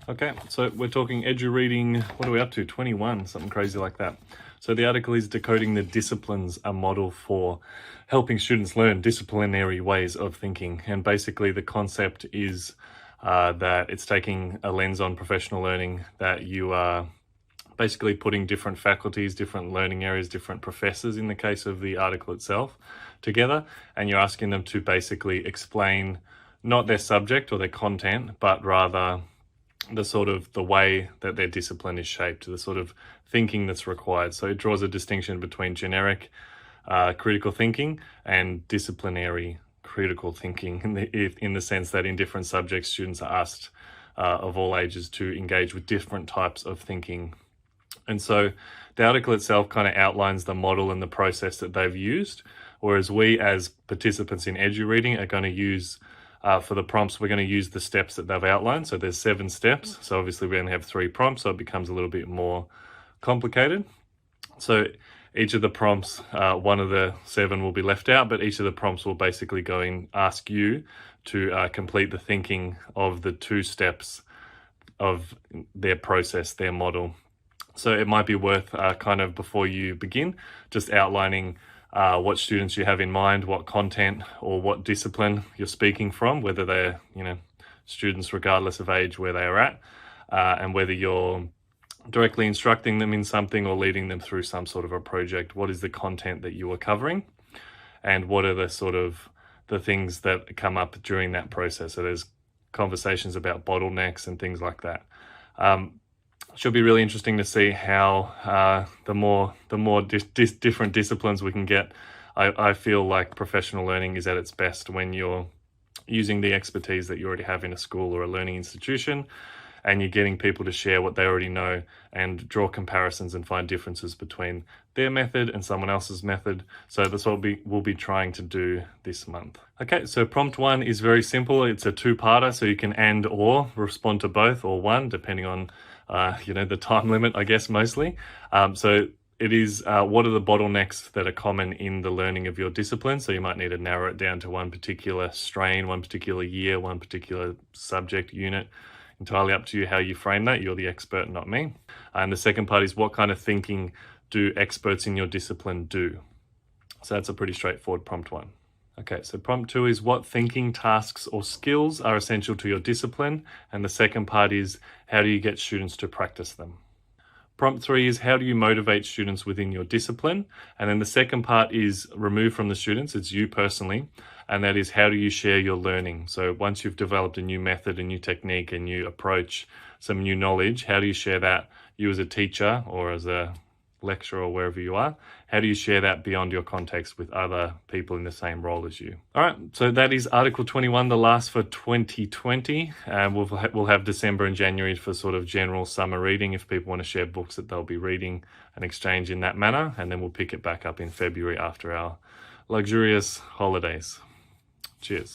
Okay, so we're talking edu reading, what are we up to? 21, something crazy like that. So the article is Decoding the Disciplines, a model for helping students learn disciplinary ways of thinking. And basically the concept is that it's taking a lens on professional learning, that you are basically putting different faculties, different learning areas, different professors in the case of the article itself together, and you're asking them to basically explain not their subject or their content, but rather the way that their discipline is shaped, the sort of thinking that's required. So it draws a distinction between generic critical thinking and disciplinary critical thinking in the sense that in different subjects, students are asked of all ages to engage with different types of thinking. And so the article itself kind of outlines the model and the process that they've used, whereas we as participants in edu reading are going to use for the prompts, we're going to use the steps that they've outlined. So there's 7 steps. So obviously we only have 3 prompts, so it becomes a little bit more complicated. So each of the prompts, one of the 7 will be left out, but each of the prompts will basically go and ask you to complete the thinking of the 2 steps of their process, their model. So it might be worth kind of before you begin, just outlining what students you have in mind, what content or what discipline you're speaking from, whether they're, students regardless of age where they are at, and whether you're directly instructing them in something or leading them through some sort of a project. What is the content that you are covering, and what are the things that come up during that process? So there's conversations about bottlenecks and things like that. Should be really interesting to see how the more different disciplines we can get. I feel like professional learning is at its best when you're using the expertise that you already have in a school or a learning institution, and you're getting people to share what they already know and draw comparisons and find differences between their method and someone else's method. So that's what we'll be trying to do this month. Okay, so prompt 1 is very simple. It's a 2-parter, so you can and or respond to both or one, depending on the time limit, I guess, mostly. So it is, what are the bottlenecks that are common in the learning of your discipline? So you might need to narrow it down to one particular strain, one particular year, one particular subject unit. Entirely up to you how you frame that. You're the expert, not me. And the second part is, what kind of thinking do experts in your discipline do? So that's a pretty straightforward prompt 1. Okay, so prompt 2 is, what thinking, tasks or skills are essential to your discipline? And the second part is, how do you get students to practice them? Prompt 3 is, how do you motivate students within your discipline? And then the second part is removed from the students, it's you personally, and that is, how do you share your learning? So once you've developed a new method, a new technique, a new approach, some new knowledge, how do you share that, you as a teacher or as a lecturer or wherever you are, how do you share that beyond your context with other people in the same role as you? All right, so that is Article 21, the last for 2020. We'll have December and January for sort of general summer reading if people want to share books that they'll be reading and exchange in that manner, and then we'll pick it back up in February after our luxurious holidays. Cheers.